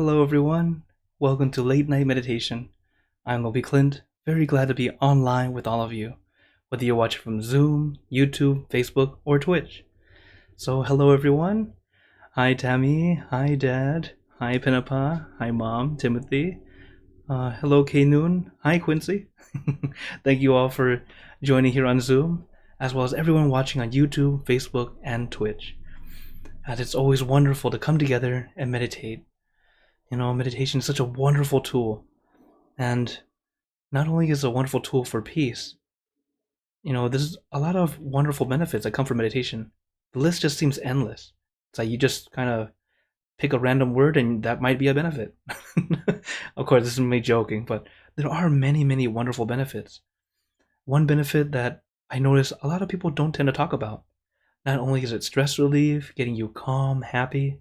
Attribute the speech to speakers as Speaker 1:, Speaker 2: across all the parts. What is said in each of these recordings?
Speaker 1: Hello, everyone. Welcome to Late Night Meditation. I'm Klint, very glad to be online with all of you, whether you're watching from Zoom, YouTube, Facebook, or Twitch. So, hello, everyone. Hi, Tammy. Hi, Dad. Hi, Pinapa. Hi, Mom, Timothy. Hello, K Noon. Hi, Quincy. Thank you all for joining here on Zoom, as well as everyone watching on YouTube, Facebook, and Twitch. And it's always wonderful to come together and meditate. Meditation is such a wonderful tool. And not only is it a wonderful tool for peace, there's a lot of wonderful benefits that come from meditation. The list just seems endless. It's like you just kind of pick a random word and that might be a benefit. Of course, this is me joking, but there are many, many wonderful benefits. One benefit that I notice a lot of people don't tend to talk about. Not only is it stress relief, getting you calm, happy,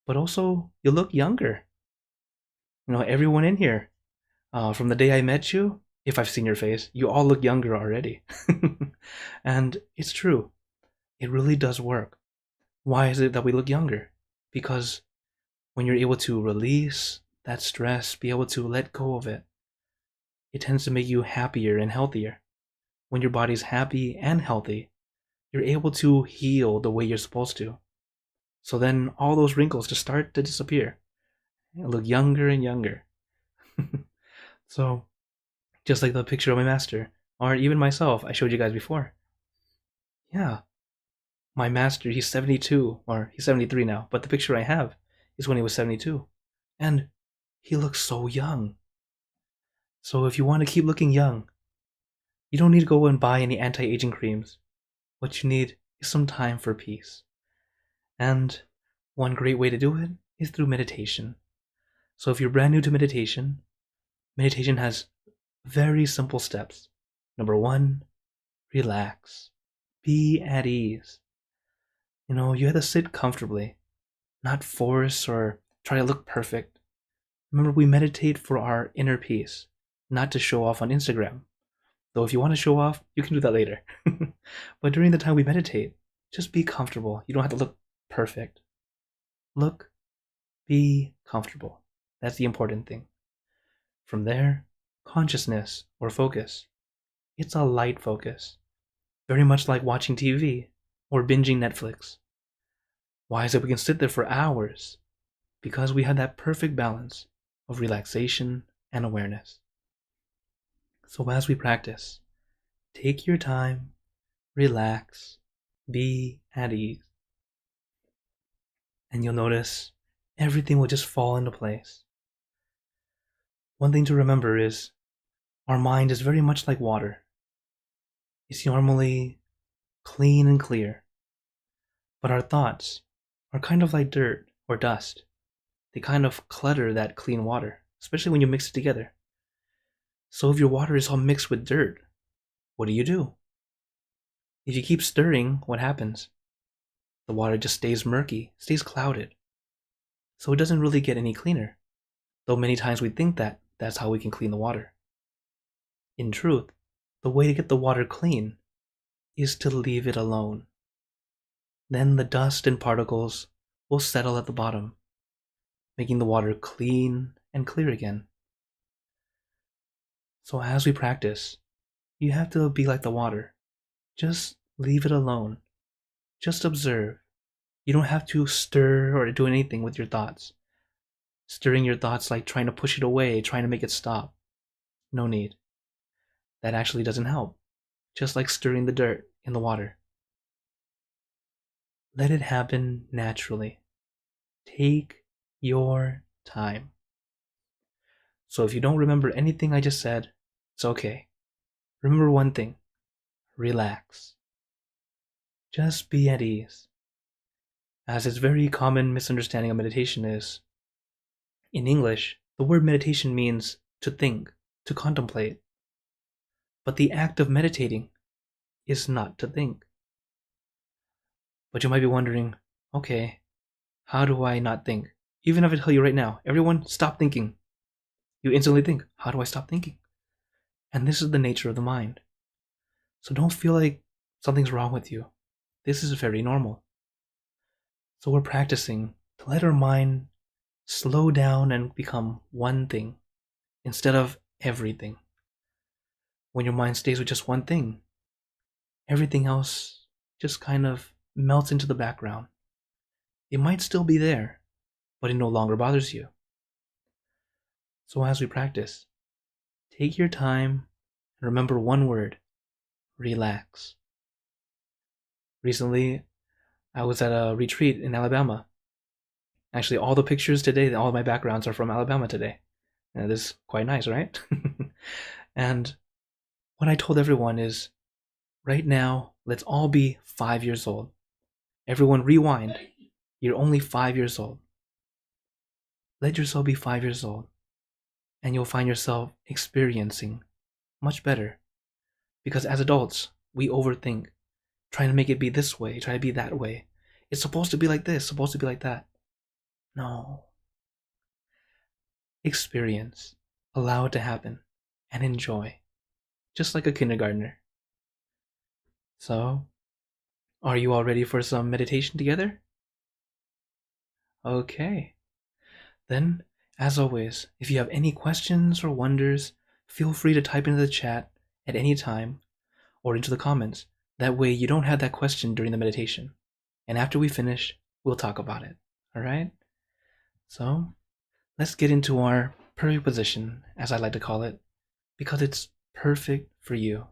Speaker 1: but also you look younger. Everyone in here, from the day I met you, if I've seen your face, you all look younger already. And it's true. It really does work. Why is it that we look younger? Because when you're able to release that stress, be able to let go of it, it tends to make you happier and healthier. When your body's happy and healthy, you're able to heal the way you're supposed to. So then all those wrinkles just start to disappear. You look younger and younger. So, just like the picture of my master, or even myself, I showed you guys before. Yeah, my master, he's 72, or he's 73 now, but the picture I have is when he was 72. And he looks so young. So if you want to keep looking young, you don't need to go and buy any anti-aging creams. What you need is some time for peace. And one great way to do it is through meditation. So if you're brand new to meditation has very simple steps. Number 1, relax. Be at ease. You have to sit comfortably, not force or try to look perfect. Remember, we meditate for our inner peace, not to show off on Instagram. Though if you want to show off, you can do that later. But during the time we meditate, just be comfortable. You don't have to look perfect. Be comfortable. That's the important thing. From there, consciousness or focus. It's a light focus, very much like watching TV or binging Netflix. Why is it we can sit there for hours? Because we have that perfect balance of relaxation and awareness. So as we practice, take your time, relax, be at ease. And you'll notice everything will just fall into place. One thing to remember is our mind is very much like water. It's normally clean and clear. But our thoughts are kind of like dirt or dust. They kind of clutter that clean water, especially when you mix it together. So if your water is all mixed with dirt, what do? If you keep stirring, what happens? The water just stays murky, stays clouded. So it doesn't really get any cleaner, though many times we think that that's how we can clean the water. In truth, the way to get the water clean is to leave it alone. Then the dust and particles will settle at the bottom, making the water clean and clear again. So as we practice, you have to be like the water. Just leave it alone. Just observe. You don't have to stir or do anything with your thoughts. Stirring your thoughts like trying to push it away, trying to make it stop. No need. That actually doesn't help. Just like stirring the dirt in the water. Let it happen naturally. Take your time. So if you don't remember anything I just said, it's okay. Remember one thing. Relax. Just be at ease. As its very common misunderstanding of meditation is, in English, the word meditation means to think, to contemplate. But the act of meditating is not to think. But you might be wondering, okay, how do I not think? Even if I tell you right now, everyone stop thinking. You instantly think, how do I stop thinking? And this is the nature of the mind. So don't feel like something's wrong with you. This is very normal. So we're practicing to let our mind slow down and become one thing instead of everything. When your mind stays with just one thing, everything else just kind of melts into the background. It might still be there, but it no longer bothers you. So as we practice, take your time and remember one word: relax. Recently, I was at a retreat in Alabama. Actually, all the pictures today, all of my backgrounds are from Alabama today. And this is quite nice, right? And what I told everyone is, right now, let's all be 5 years old. Everyone rewind. You're only 5 years old. Let yourself be 5 years old, and you'll find yourself experiencing much better. Because as adults, we overthink, trying to make it be this way, try to be that way. It's supposed to be like this, supposed to be like that. No. Experience, allow it to happen, and enjoy, just like a kindergartner. So, are you all ready for some meditation together? Okay. Then, as always, if you have any questions or wonders, feel free to type into the chat at any time or into the comments. That way you don't have that question during the meditation. And after we finish, we'll talk about it. Alright? So, let's get into our prairie position, as I like to call it, because it's perfect for you.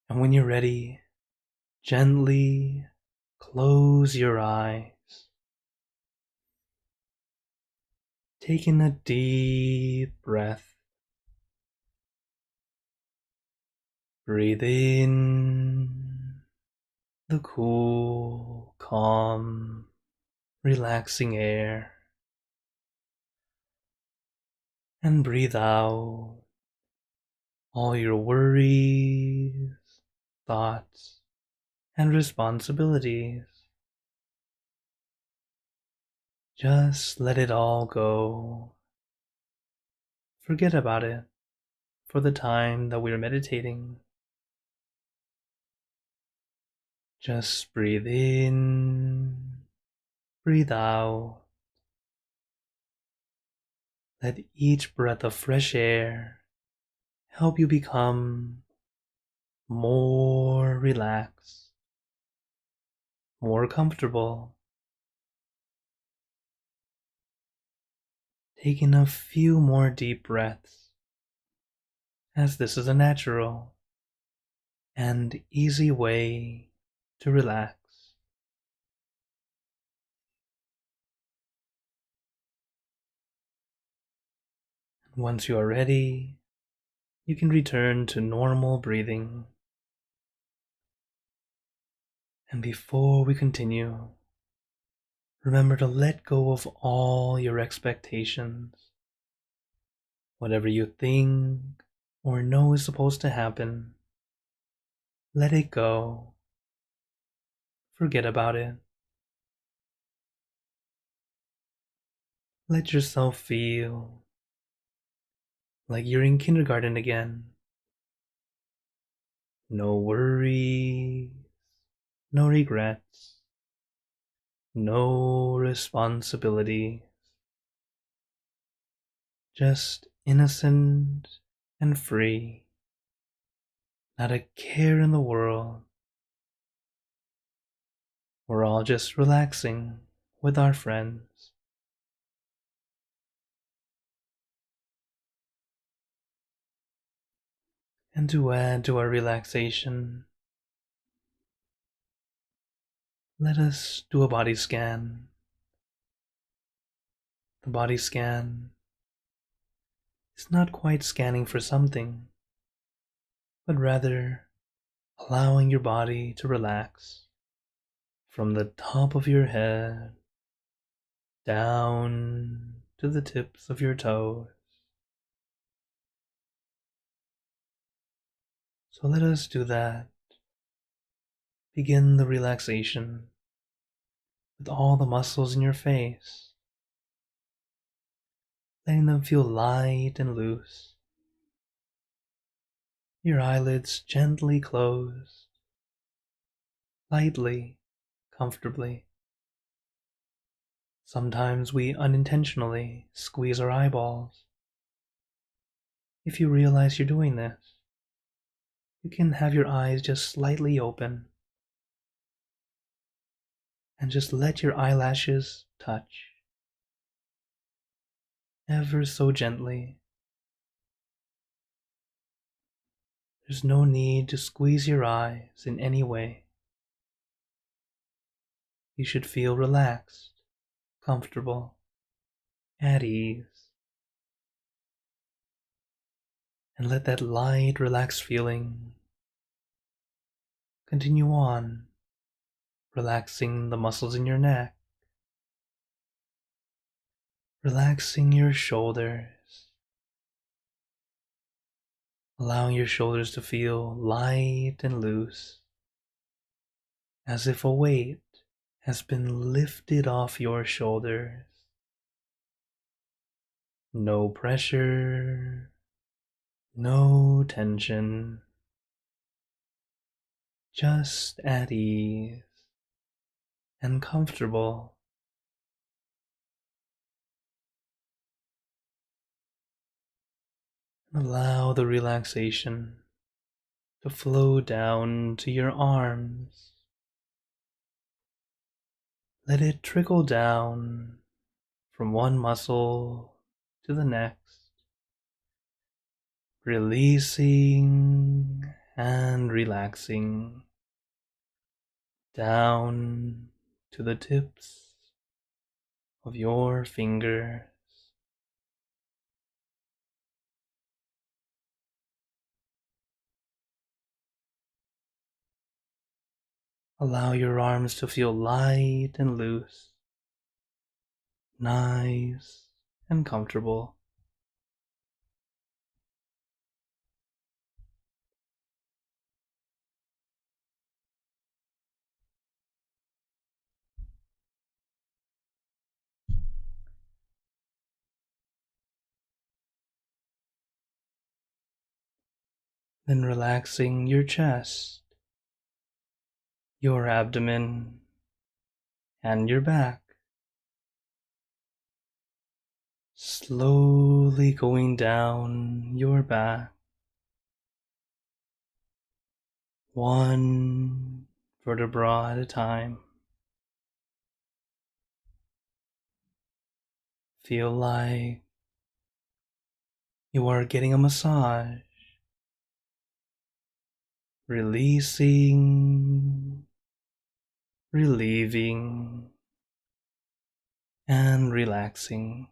Speaker 1: And when you're ready, gently close your eyes. Taking a deep breath. Breathe in the cool, calm, relaxing air. And breathe out all your worries, thoughts, and responsibilities. Just let it all go. Forget about it for the time that we're meditating. Just breathe in, breathe out. Let each breath of fresh air help you become more relaxed, more comfortable. Taking a few more deep breaths, as this is a natural and easy way to relax. Once you are ready, you can return to normal breathing. And before we continue, remember to let go of all your expectations. Whatever you think or know is supposed to happen, let it go. Forget about it. Let yourself feel like you're in kindergarten again. No worries, no regrets, no responsibility. Just innocent and free. Not a care in the world. We're all just relaxing with our friends. And to add to our relaxation, let us do a body scan. The body scan is not quite scanning for something, but rather allowing your body to relax from the top of your head down to the tips of your toes. So let us do that. Begin the relaxation with all the muscles in your face, letting them feel light and loose. Your eyelids gently closed, lightly, comfortably. Sometimes we unintentionally squeeze our eyeballs. If you realize you're doing this, you can have your eyes just slightly open and just let your eyelashes touch ever so gently. There's no need to squeeze your eyes in any way. You should feel relaxed, comfortable, at ease, and let that light, relaxed feeling continue on, relaxing the muscles in your neck, relaxing your shoulders, allowing your shoulders to feel light and loose, as if a weight has been lifted off your shoulders. No pressure, no tension, just at ease and comfortable. And allow the relaxation to flow down to your arms. Let it trickle down from one muscle to the next, releasing and relaxing down to the tips of your fingers. Allow your arms to feel light and loose, nice and comfortable. Then relaxing your chest, your abdomen, and your back. Slowly going down your back, one vertebra at a time. Feel like you are getting a massage, releasing, relieving, and relaxing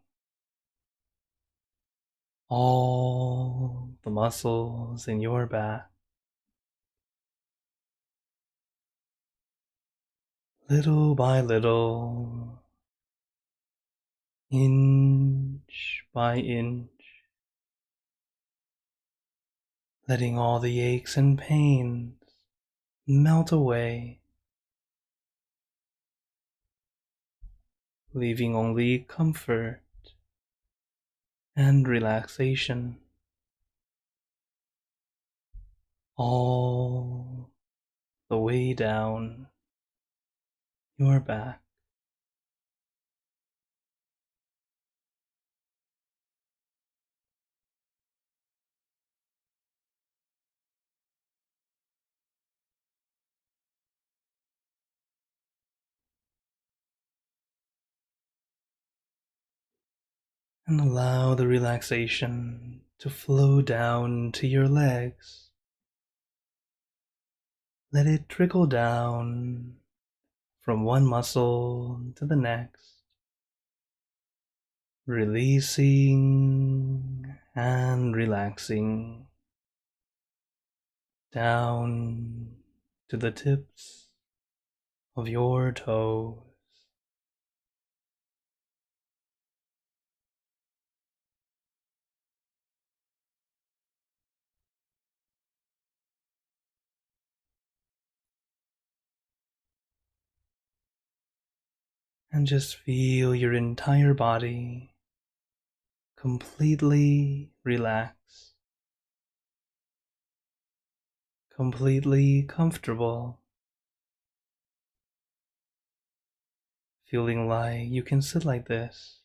Speaker 1: all the muscles in your back. Little by little, inch by inch, letting all the aches and pains melt away, leaving only comfort and relaxation, all the way down your back. And allow the relaxation to flow down to your legs. Let it trickle down from one muscle to the next, releasing and relaxing down to the tips of your toes. And just feel your entire body completely relaxed, completely comfortable, feeling like you can sit like this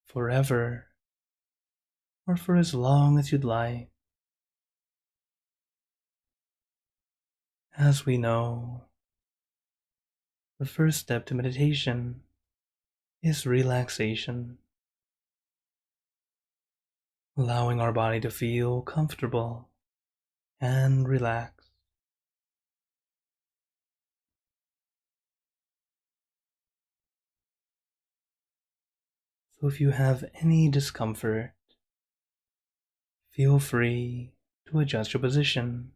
Speaker 1: forever or for as long as you'd like. As we know, the first step to meditation is relaxation, allowing our body to feel comfortable and relaxed. So if you have any discomfort, feel free to adjust your position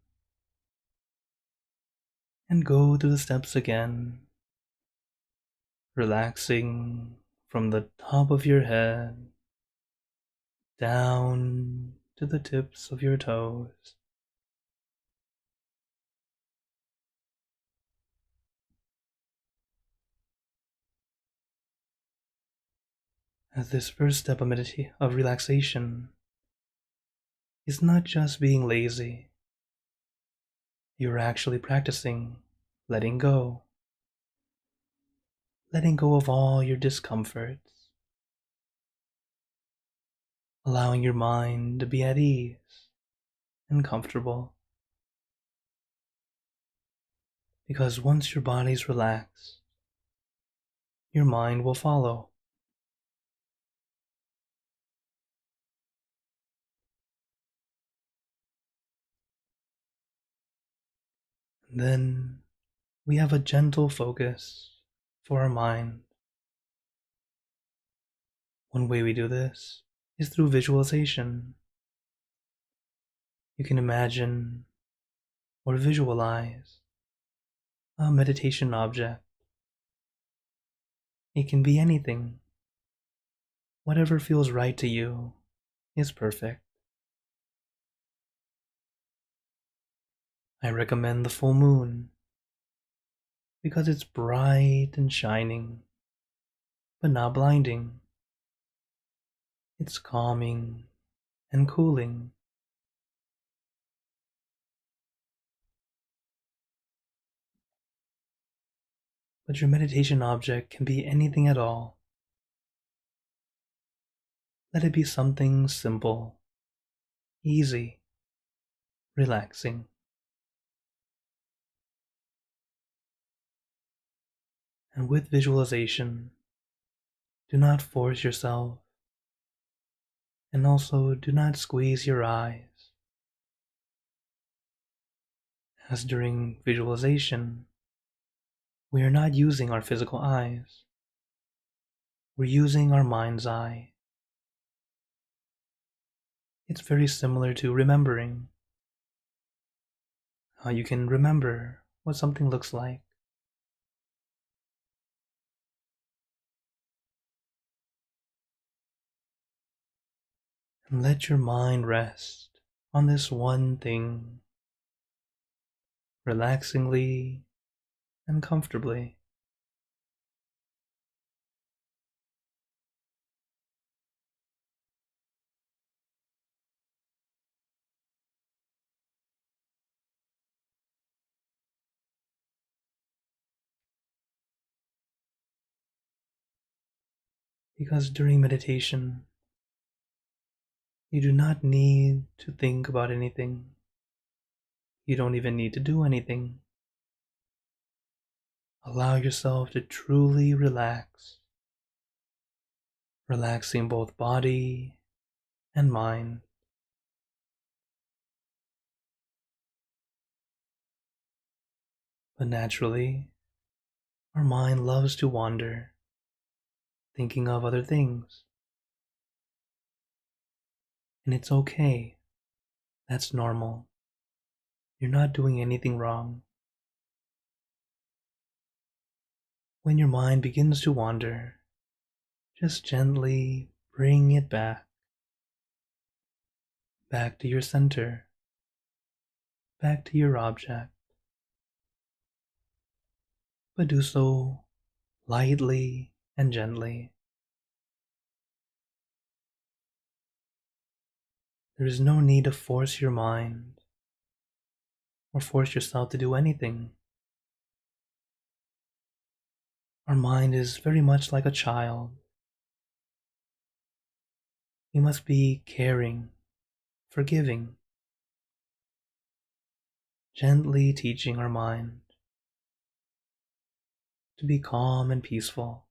Speaker 1: and go through the steps again, relaxing from the top of your head down to the tips of your toes. As this first step of relaxation is not just being lazy, you're actually practicing letting go of all your discomforts, allowing your mind to be at ease and comfortable. Because once your body's relaxed, your mind will follow. And then we have a gentle focus for our mind. One way we do this is through visualization. You can imagine or visualize a meditation object. It can be anything. Whatever feels right to you is perfect. I recommend the full moon because it's bright and shining, but not blinding. It's calming and cooling. But your meditation object can be anything at all. Let it be something simple, easy, relaxing. And with visualization, do not force yourself, and also do not squeeze your eyes. As during visualization, we are not using our physical eyes. We're using our mind's eye. It's very similar to remembering. How you can remember what something looks like. And let your mind rest on this one thing, relaxingly and comfortably. Because during meditation, you do not need to think about anything. You don't even need to do anything. Allow yourself to truly relax, relaxing both body and mind. But naturally, our mind loves to wander, thinking of other things. And it's okay. That's normal. You're not doing anything wrong. When your mind begins to wander, just gently bring it back to your center, back to your object. But do so lightly and gently. There is no need to force your mind or force yourself to do anything. Our mind is very much like a child. We must be caring, forgiving, gently teaching our mind to be calm and peaceful.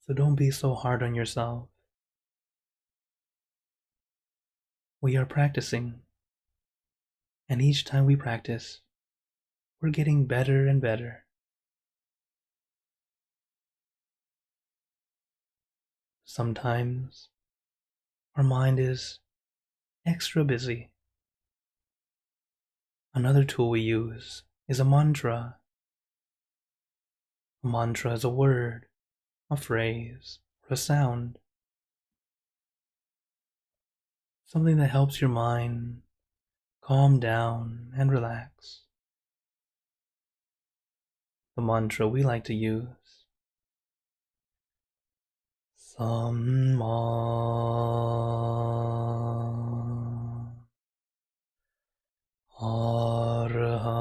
Speaker 1: So don't be so hard on yourself. We are practicing, and each time we practice, we're getting better and better. Sometimes our mind is extra busy. Another tool we use is a mantra. A mantra is a word, a phrase, or a sound. Something that helps your mind calm down and relax. The mantra we like to use: Samma Arahang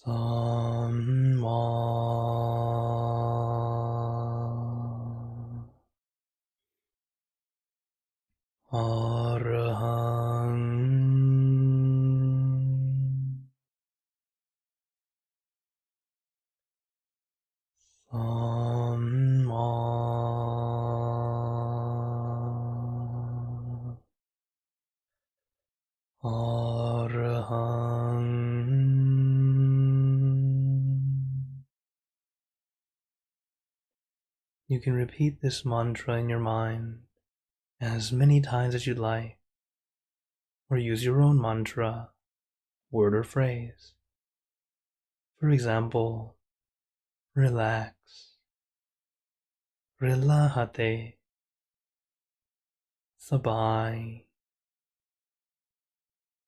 Speaker 1: Samma Arahang Samma Arahang. You can repeat this mantra in your mind as many times as you'd like, or use your own mantra, word or phrase. For example, relax, relájate, sabay,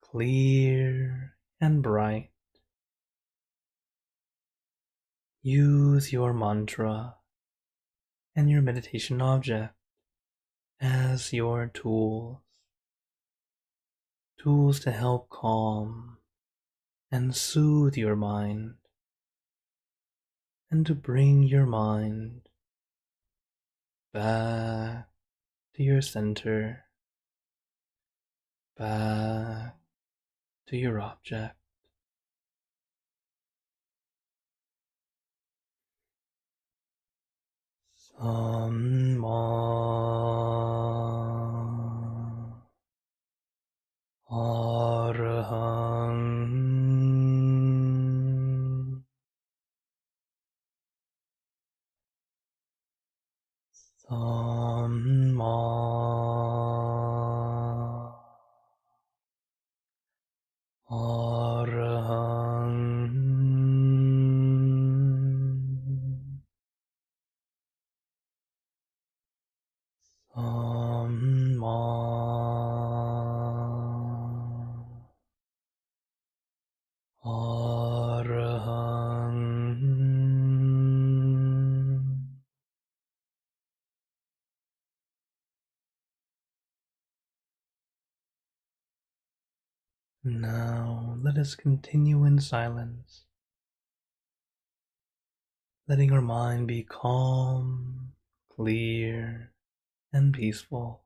Speaker 1: clear and bright. Use your mantra and your meditation object as your tools to help calm and soothe your mind, and to bring your mind back to your center, back to your object. Samma Arahang Samma Arahang Samma Arahang. Now let us continue in silence, letting our mind be calm, clear, and peaceful.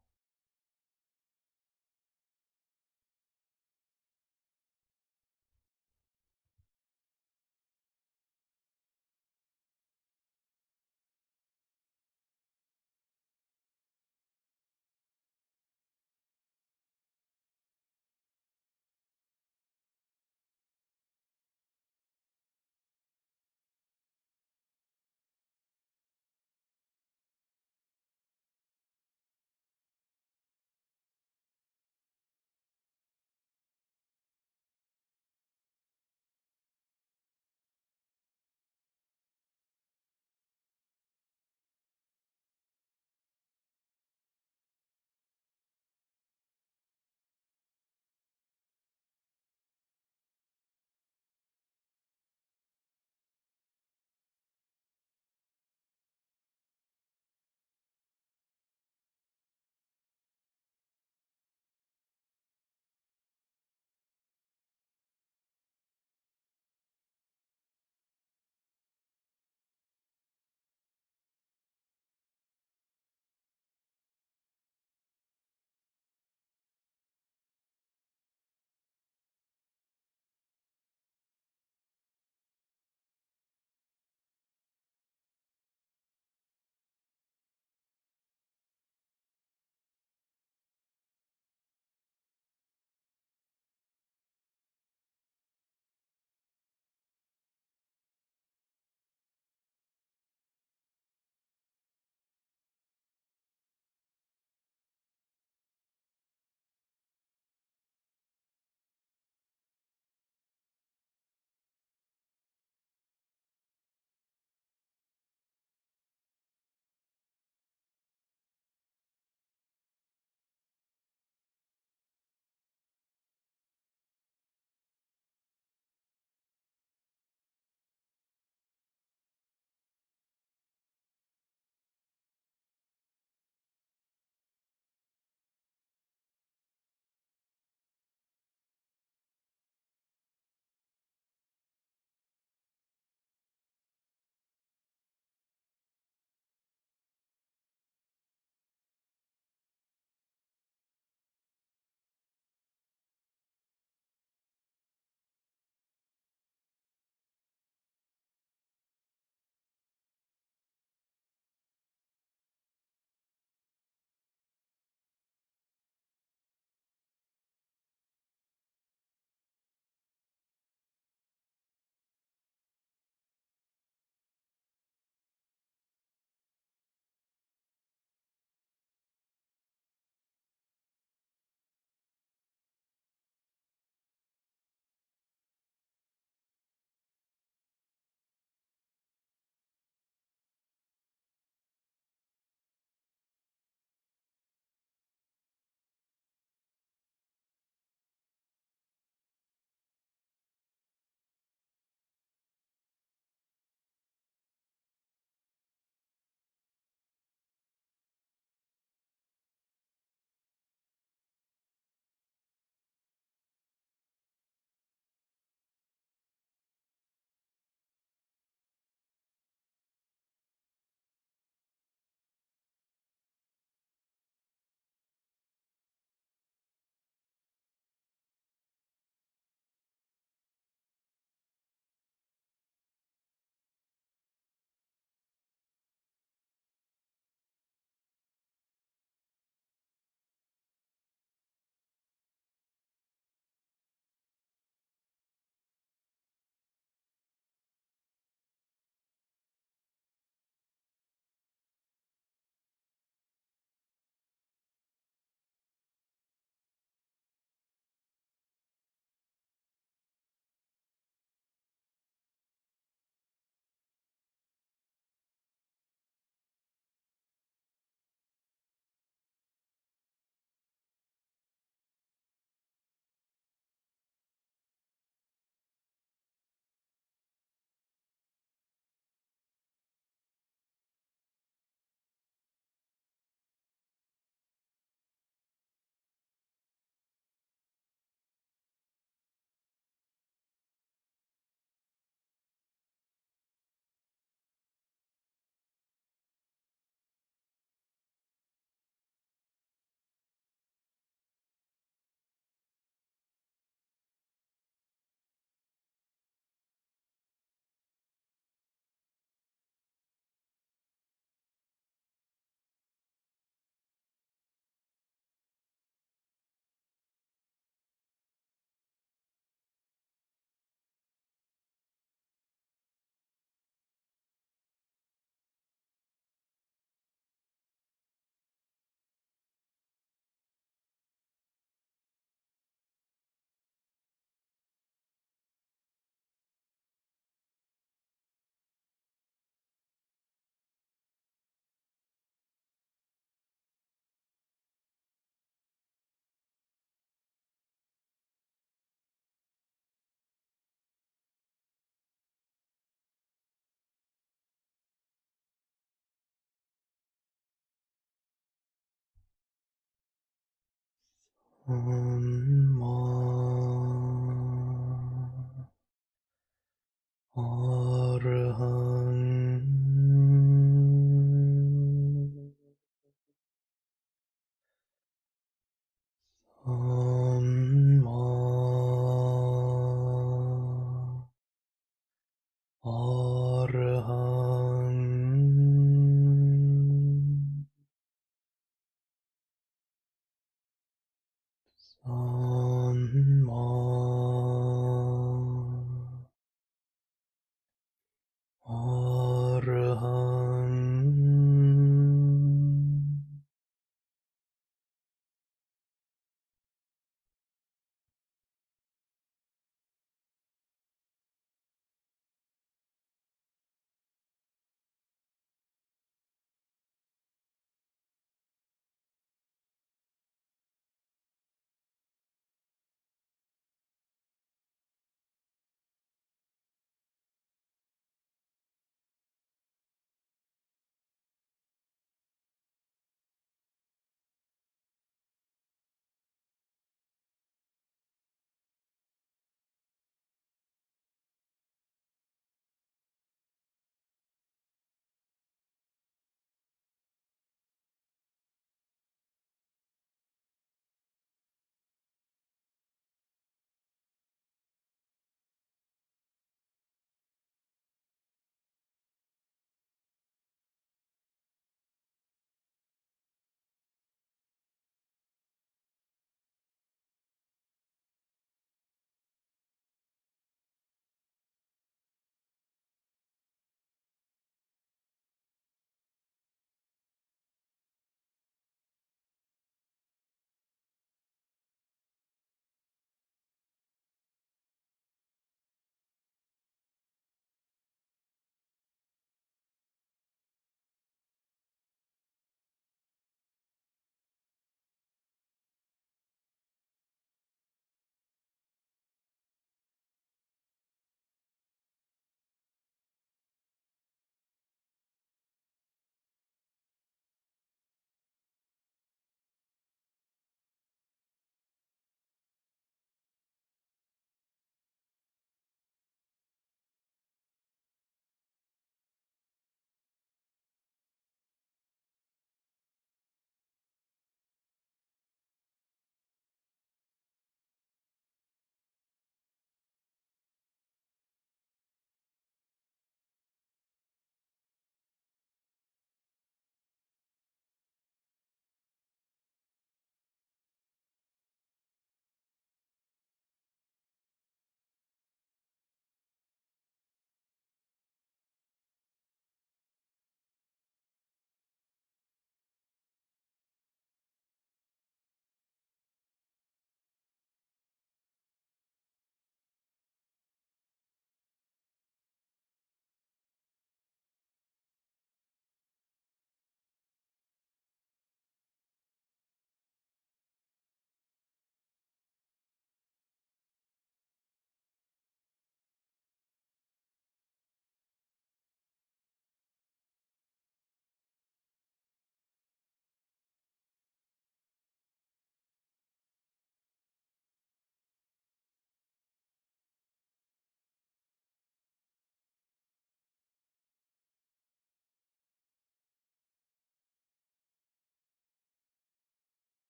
Speaker 1: Om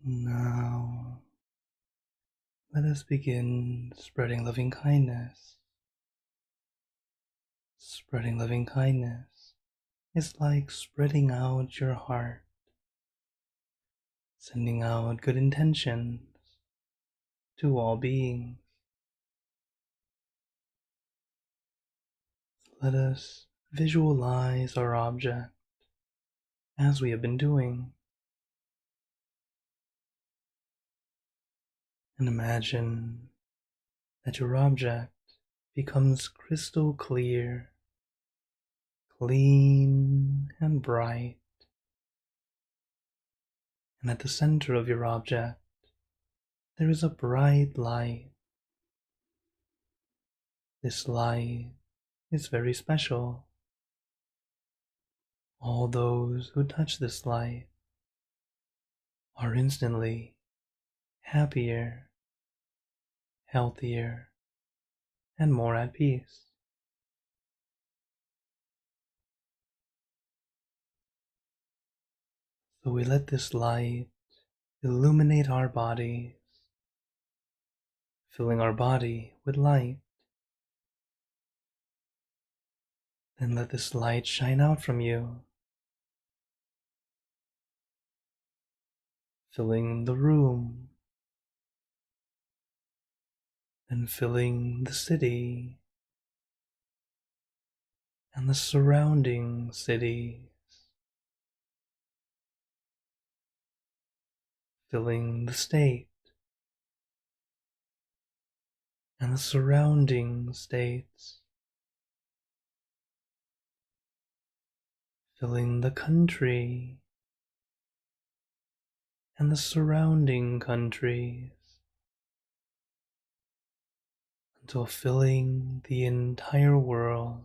Speaker 1: Now, let us begin spreading loving kindness. Spreading loving kindness is like spreading out your heart, sending out good intentions to all beings. Let us visualize our object as we have been doing, and imagine that your object becomes crystal clear, clean and bright, and at the center of your object there is a bright light. This light is very special. All those who touch this light are instantly happier, healthier, and more at peace. So we let this light illuminate our bodies, filling our body with light. Then let this light shine out from you, filling the room, then filling the city and the surrounding cities, filling the state and the surrounding states, filling the country and the surrounding countries, until filling the entire world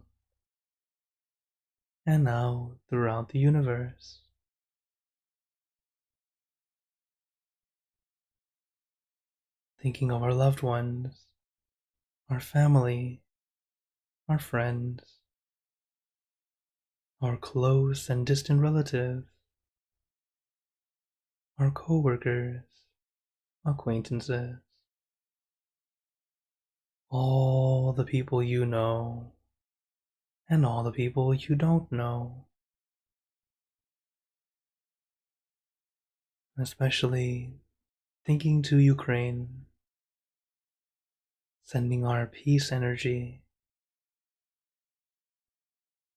Speaker 1: and out throughout the universe. Thinking of our loved ones, our family, our friends, our close and distant relatives, our co-workers, acquaintances, all the people you know, and all the people you don't know, especially thinking to Ukraine, sending our peace energy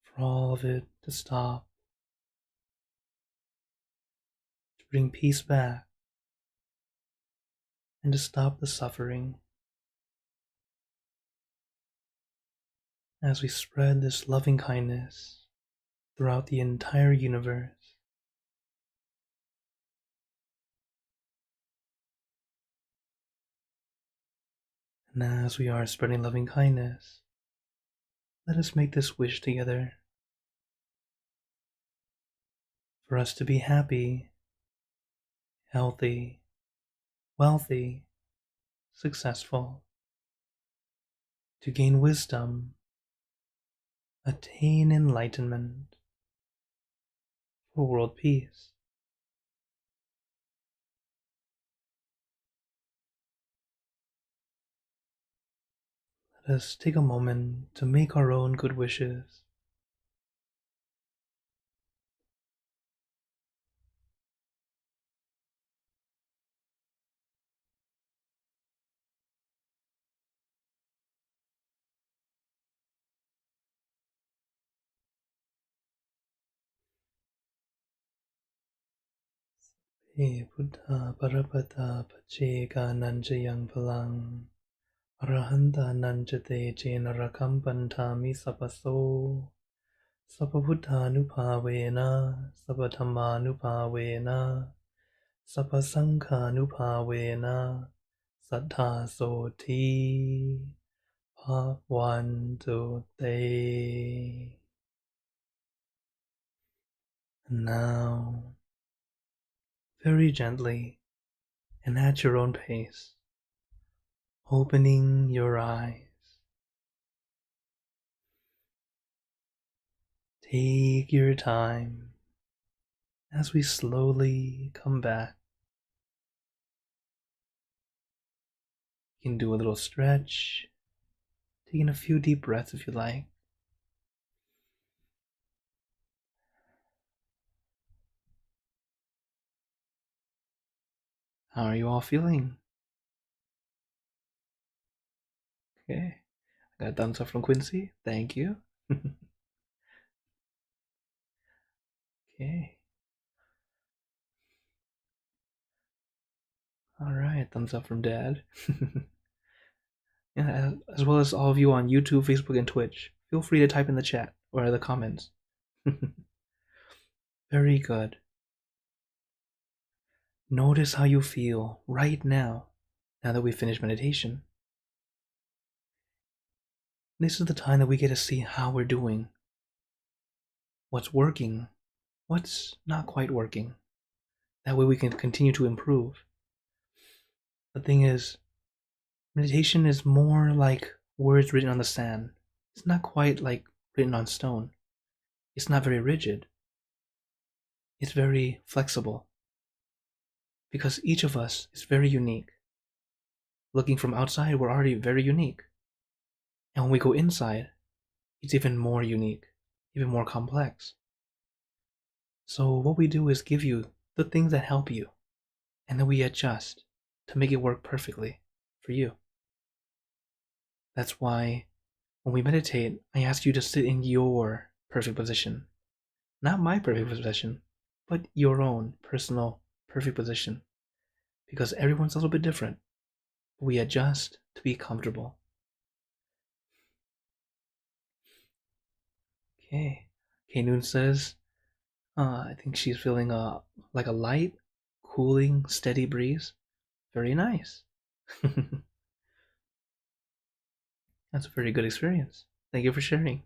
Speaker 1: for all of it to stop, to bring peace back, and to stop the suffering. As we spread this loving kindness throughout the entire universe, and as we are spreading loving kindness, let us make this wish together for us to be happy, healthy, wealthy, successful, to gain wisdom, attain enlightenment, for world peace. Let us take a moment to make our own good wishes. Buddha Parapata Pacheka Nanjayang Palang Arahanta Nanjate Jena Rakampantami Sapaso Sapabuddhanupavena Sapatammanupavena Sapasankhanupavena Saddha Soti Bhagwantu Te. And now, very gently and at your own pace, opening your eyes. Take your time as we slowly come back You can do a little stretch, taking a few deep breaths if you like. How are you all feeling? Okay. I got a thumbs up from Quincy. Thank you. Okay. All right. Thumbs up from Dad. Yeah, as well as all of you on YouTube, Facebook, and Twitch. Feel free to type in the chat or the comments. Very good. Notice how you feel right now, now that we finished meditation. This is the time that we get to see how we're doing, what's working, what's not quite working. That way we can continue to improve. The thing is, meditation is more like words written on the sand. It's not quite like written on stone. It's not very rigid. It's very flexible. Because each of us is very unique. Looking from outside, we're already very unique. And when we go inside, it's even more unique, even more complex. So what we do is give you the things that help you, and then we adjust to make it work perfectly for you. That's why when we meditate, I ask you to sit in your perfect position. Not my perfect position, but your own personal perfect position. Because everyone's a little bit different. We adjust to be comfortable. Okay. K-Noon says, I think she's feeling like a light, cooling, steady breeze. Very nice. That's a very good experience. Thank you for sharing.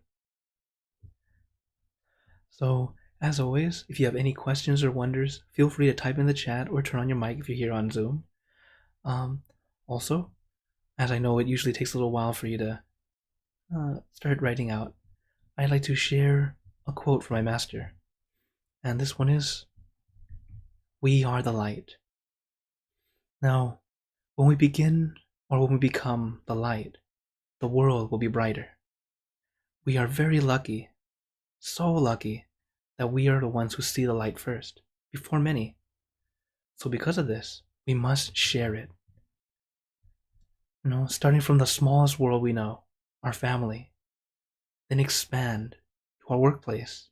Speaker 1: So, as always, if you have any questions or wonders, feel free to type in the chat or turn on your mic if you're here on Zoom. Also, as I know it usually takes a little while for you to start writing out, I'd like to share a quote from my master. And this one is, "We are the light." Now, when we begin or when we become the light, the world will be brighter. We are very lucky, so lucky, that we are the ones who see the light first, before many. So because of this, we must share it. Starting from the smallest world we know, our family, then expand to our workplace,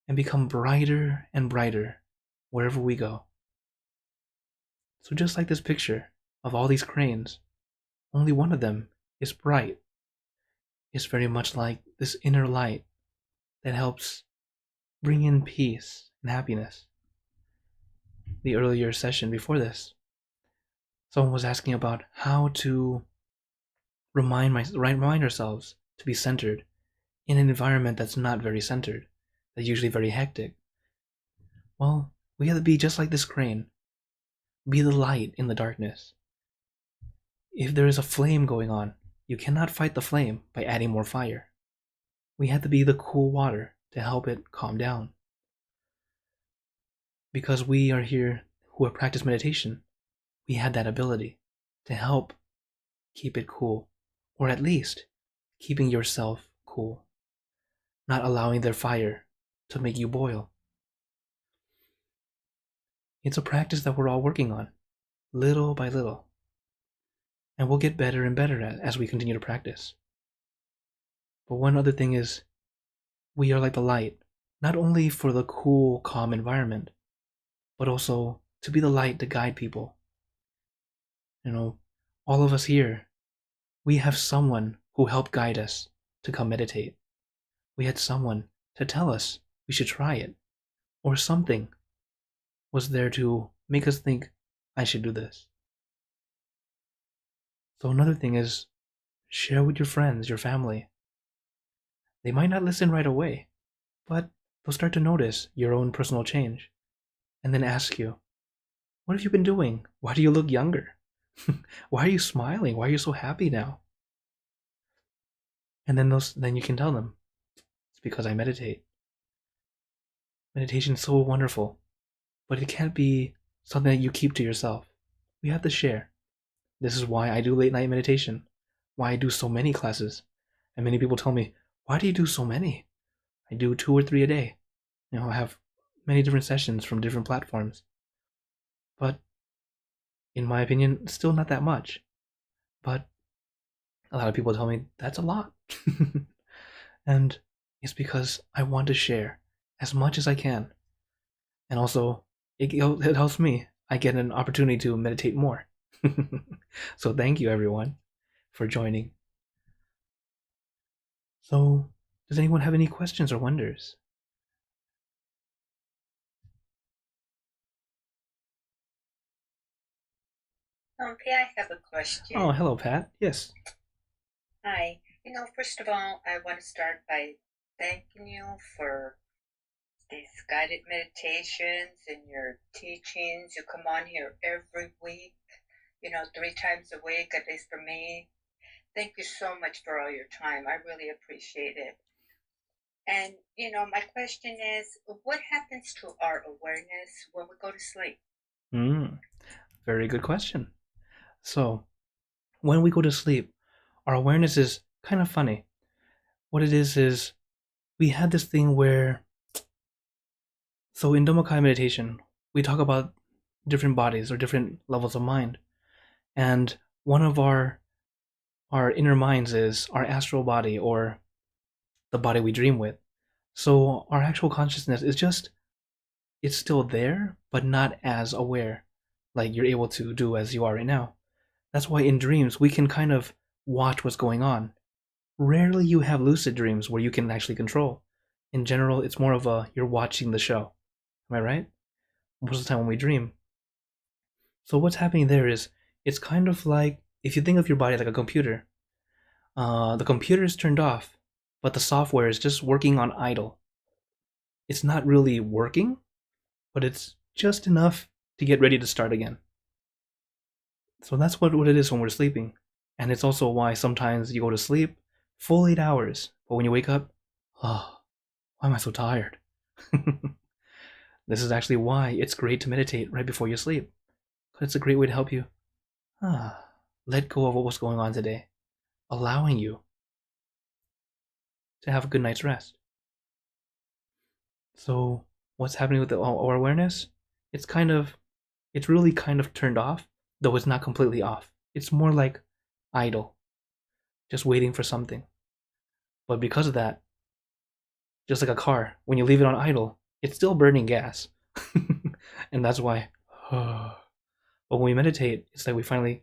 Speaker 1: and become brighter and brighter wherever we go. So just like this picture of all these cranes, only one of them is bright. It's very much like this inner light that helps bring in peace and happiness. The earlier session before this, someone was asking about how to remind ourselves to be centered in an environment that's not very centered, that's usually very hectic. Well, we have to be just like this crane. Be the light in the darkness. If there is a flame going on, you cannot fight the flame by adding more fire. We have to be the cool water to help it calm down. Because we are here who have practiced meditation, we had that ability to help keep it cool, or at least keeping yourself cool, not allowing their fire to make you boil. It's a practice that we're all working on, little by little, and we'll get better and better at as we continue to practice. But one other thing is, we are like the light, not only for the cool, calm environment, but also to be the light to guide people. All of us here, we have someone who helped guide us to come meditate. We had someone to tell us we should try it, or something was there to make us think, I should do this. So another thing is, share with your friends, your family. They might not listen right away, but they'll start to notice your own personal change, and then ask you, what have you been doing? Why do you look younger? Why are you smiling? Why are you so happy now? And then you can tell them, it's because I meditate. Meditation is so wonderful, but it can't be something that you keep to yourself. We have to share. This is why I do late night meditation, why I do so many classes. And many people tell me, why do you do so many? I do 2 or 3 a day. I have many different sessions from different platforms. But in my opinion, still not that much. But a lot of people tell me that's a lot. And it's because I want to share as much as I can. And also, it helps me. I get an opportunity to meditate more. So thank you, everyone, for joining. So, does anyone have any questions or wonders?
Speaker 2: Okay, I have a question.
Speaker 1: Oh, hello, Pat. Yes.
Speaker 2: Hi. First of all, I want to start by thanking you for these guided meditations and your teachings. You come on here every week, 3 times a week, at least for me. Thank you so much for all your time. I really appreciate it. And, my question is, what happens to our awareness when we go to sleep?
Speaker 1: Very good question. So, when we go to sleep, our awareness is kind of funny. What it is we had this thing where, so in Domokai meditation, we talk about different bodies or different levels of mind. And one of our inner minds is our astral body or the body we dream with. So our actual consciousness is just, it's still there, but not as aware like you're able to do as you are right now. That's why in dreams we can kind of watch what's going on. Rarely you have lucid dreams where you can actually control. In general, it's more of a you're watching the show. Am I right? Most of the time when we dream. So what's happening there is it's kind of like if you think of your body like a computer. The computer is turned off, but the software is just working on idle. It's not really working, but it's just enough to get ready to start again. So that's what it is when we're sleeping. And it's also why sometimes you go to sleep full 8 hours, but when you wake up, oh, why am I so tired? This is actually why it's great to meditate right before you sleep. It's a great way to help you let go of what was going on today, allowing you to have a good night's rest. So, what's happening with our awareness? It's kind of, it's really kind of turned off, though it's not completely off. It's more like idle, just waiting for something. But because of that, just like a car, when you leave it on idle, it's still burning gas. And that's why. But when we meditate, it's like we finally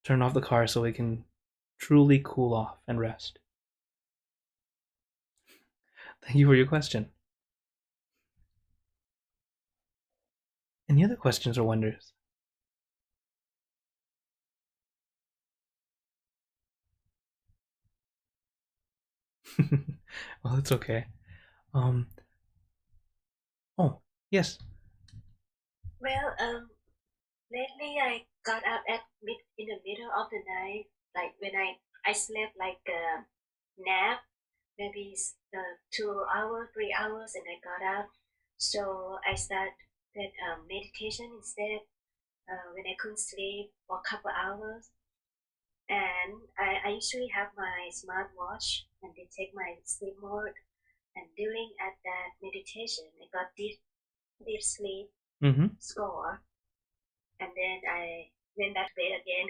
Speaker 1: turn off the car so we can truly cool off and rest. Thank you for your question. Any other questions or wonders? Well, it's okay. Um. Oh, yes.
Speaker 3: Well, lately I got up at in the middle of the night, like when I slept like a nap, maybe 2 hours, 3 hours, and I got up. So I started meditation instead when I couldn't sleep for a couple hours. And I usually have my smartwatch and detect my sleep mode. And during at that meditation, I got deep sleep
Speaker 1: Mm-hmm.
Speaker 3: score, and then I went back to bed again.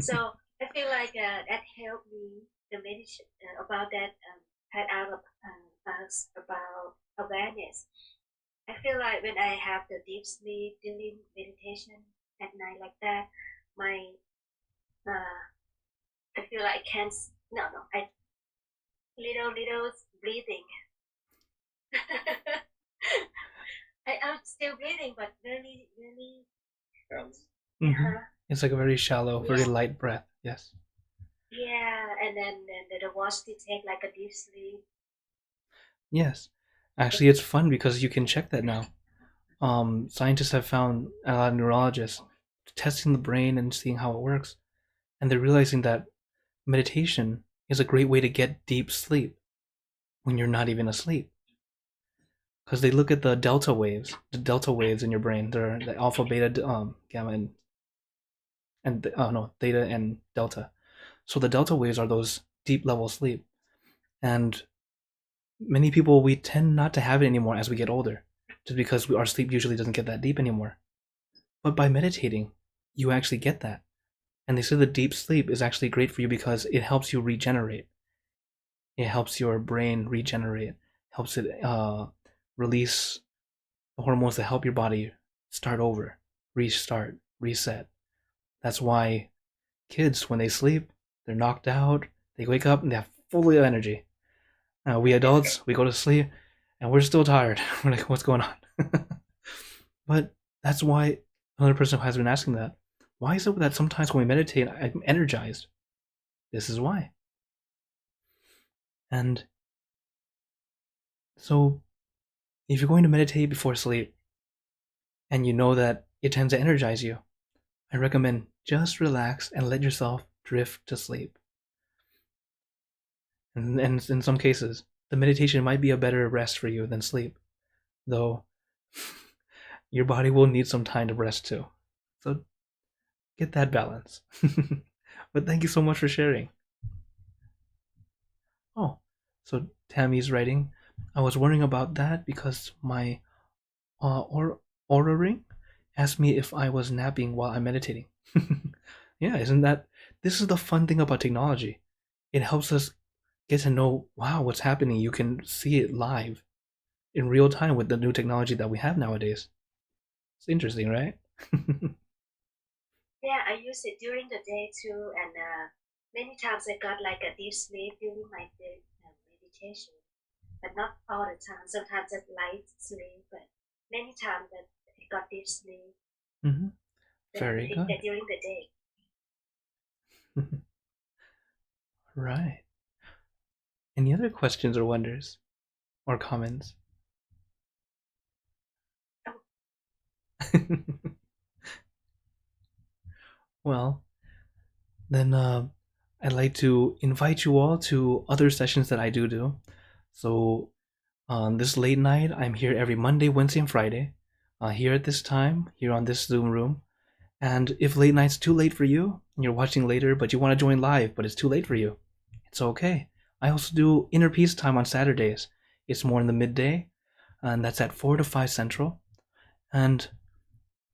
Speaker 3: So I feel like that helped me the meditation about that had out of us about awareness. I feel like when I have the deep sleep during meditation at night like that, my I feel like I can't. No, I little breathing. I am still breathing, but really.
Speaker 1: Mm-hmm.
Speaker 3: Uh-huh.
Speaker 1: It's like a very shallow, very
Speaker 3: Yeah,
Speaker 1: light breath. Yes.
Speaker 3: yeah, and then the watch to take like a deep sleep.
Speaker 1: Yes. Actually, it's fun because you can check that now. Scientists have found a lot of neurologists testing the brain and seeing how it works, and they're realizing that meditation is a great way to get deep sleep when you're not even asleep. Because they look at the delta waves in your brain. They're the alpha, beta, gamma, and and no, theta and delta. So the delta waves are those deep level sleep, and many people, we tend not to have it anymore as we get older, just because our sleep usually doesn't get that deep anymore. But by meditating, you actually get that. And they say the deep sleep is actually great for you because it helps you regenerate. It helps your brain regenerate, helps it release the hormones that help your body start over, restart, reset. That's why kids, when they sleep, they're knocked out, they wake up and they have full of energy. We adults, we go to sleep and we're still tired. We're like, what's going on? But that's why another person has been asking that. Why is it that sometimes when we meditate, I'm energized? This is why. And so, if you're going to meditate before sleep and you know that it tends to energize you, I recommend just relax and let yourself drift to sleep. And in some cases, the meditation might be a better rest for you than sleep, though your body will need some time to rest too. So get that balance. But thank you so much for sharing. Oh, so Tammy's writing. I was wondering about that because my Aura Ring asked me if I was napping while I'm meditating. Yeah, isn't that? This is the fun thing about technology. It helps us get to know, wow, what's happening. You can see it live in real time with the new technology that we have nowadays. It's interesting, right?
Speaker 3: Yeah, I use it during the day too, and many times I got like a deep sleep during my day, meditation, but not all the time. Sometimes I light sleep, but many times that I got deep sleep.
Speaker 1: Mm-hmm.
Speaker 3: But I
Speaker 1: Very
Speaker 3: think
Speaker 1: good.
Speaker 3: that during the day.
Speaker 1: Right. Any other questions or wonders or comments? Well, then I'd like to invite you all to other sessions that I do. So on this late night, I'm here every Monday, Wednesday, and Friday, here at this time, here on this Zoom room. And if late night's too late for you, and you're watching later, but you want to join live, but it's too late for you, it's okay. I also do inner peace time on Saturdays. It's more in the midday, and that's at 4 to 5 Central. And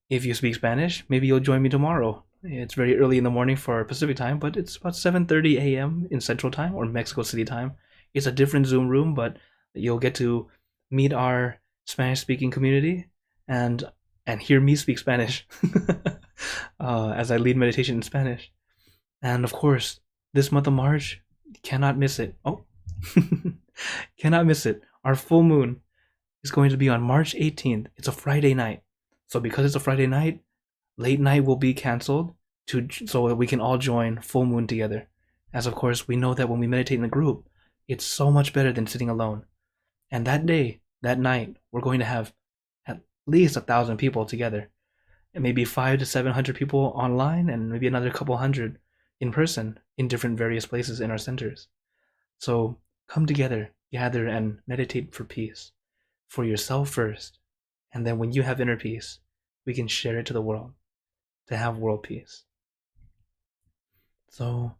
Speaker 1: if you speak Spanish, maybe you'll join me tomorrow. It's very early in the morning for Pacific time, but it's about 7:30 a.m. in Central time or Mexico City time. It's a different Zoom room, but you'll get to meet our Spanish-speaking community and hear me speak Spanish as I lead meditation in Spanish. And of course, this month of March, cannot miss it. Oh, cannot miss it. Our full moon is going to be on March 18th. It's a Friday night. So because it's a Friday night, late night will be canceled so that we can all join full moon together. As of course, we know that when we meditate in a group, it's so much better than sitting alone. And that day, that night, we're going to have at least 1,000 people together, and maybe 500 to 700 people online, and maybe another couple hundred in person in different various places in our centers. So come together, gather, and meditate for peace, for yourself first, and then when you have inner peace, we can share it to the world to have world peace. So,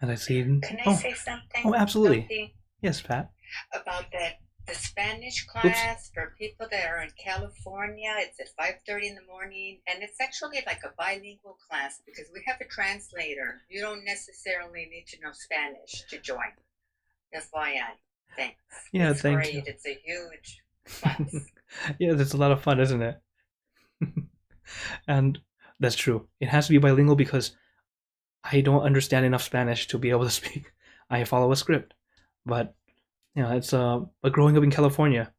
Speaker 1: as I see,
Speaker 2: Can I say something?
Speaker 1: oh, absolutely,
Speaker 2: Something
Speaker 1: yes, Pat.
Speaker 2: about that the Spanish
Speaker 1: Oops.
Speaker 2: class for people that are in California. It's at 5:30 in the morning, and it's actually like a bilingual class because we have a translator. You don't necessarily need to know Spanish to join. FYI. Thanks.
Speaker 1: Yeah,
Speaker 2: it's
Speaker 1: thank
Speaker 2: great.
Speaker 1: you.
Speaker 2: It's a huge class.
Speaker 1: Yeah, that's a lot of fun, isn't it? And that's true. It has to be bilingual because I don't understand enough Spanish to be able to speak. I follow a script, but it's but growing up in California,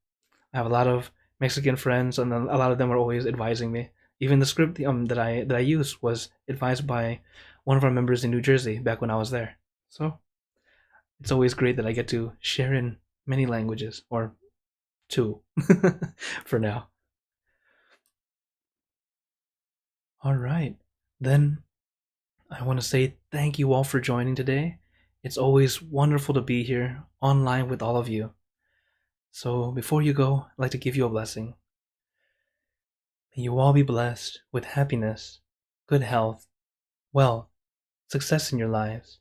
Speaker 1: I have a lot of Mexican friends, and a lot of them are always advising me. Even the script that I used was advised by one of our members in New Jersey back when I was there. So it's always great that I get to share in many languages, or two, for now. All right, then I want to say thank you all for joining today. It's always wonderful to be here online with all of you. So before you go, I'd like to give you a blessing. May you all be blessed with happiness, good health, wealth, success in your lives.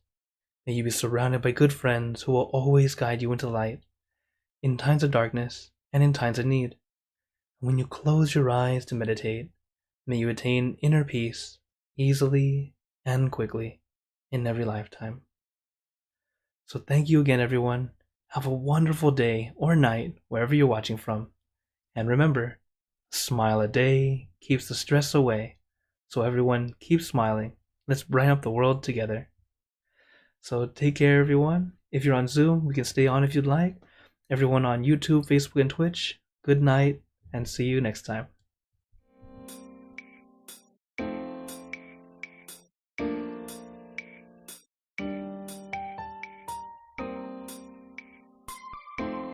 Speaker 1: May you be surrounded by good friends who will always guide you into light, in times of darkness and in times of need. When you close your eyes to meditate, may you attain inner peace easily and quickly in every lifetime. So thank you again, everyone. Have a wonderful day or night wherever you're watching from. And remember, a smile a day keeps the stress away. So everyone, keep smiling. Let's brighten up the world together. So take care, everyone. If you're on Zoom, we can stay on if you'd like. Everyone on YouTube, Facebook, and Twitch, good night, and see you next time.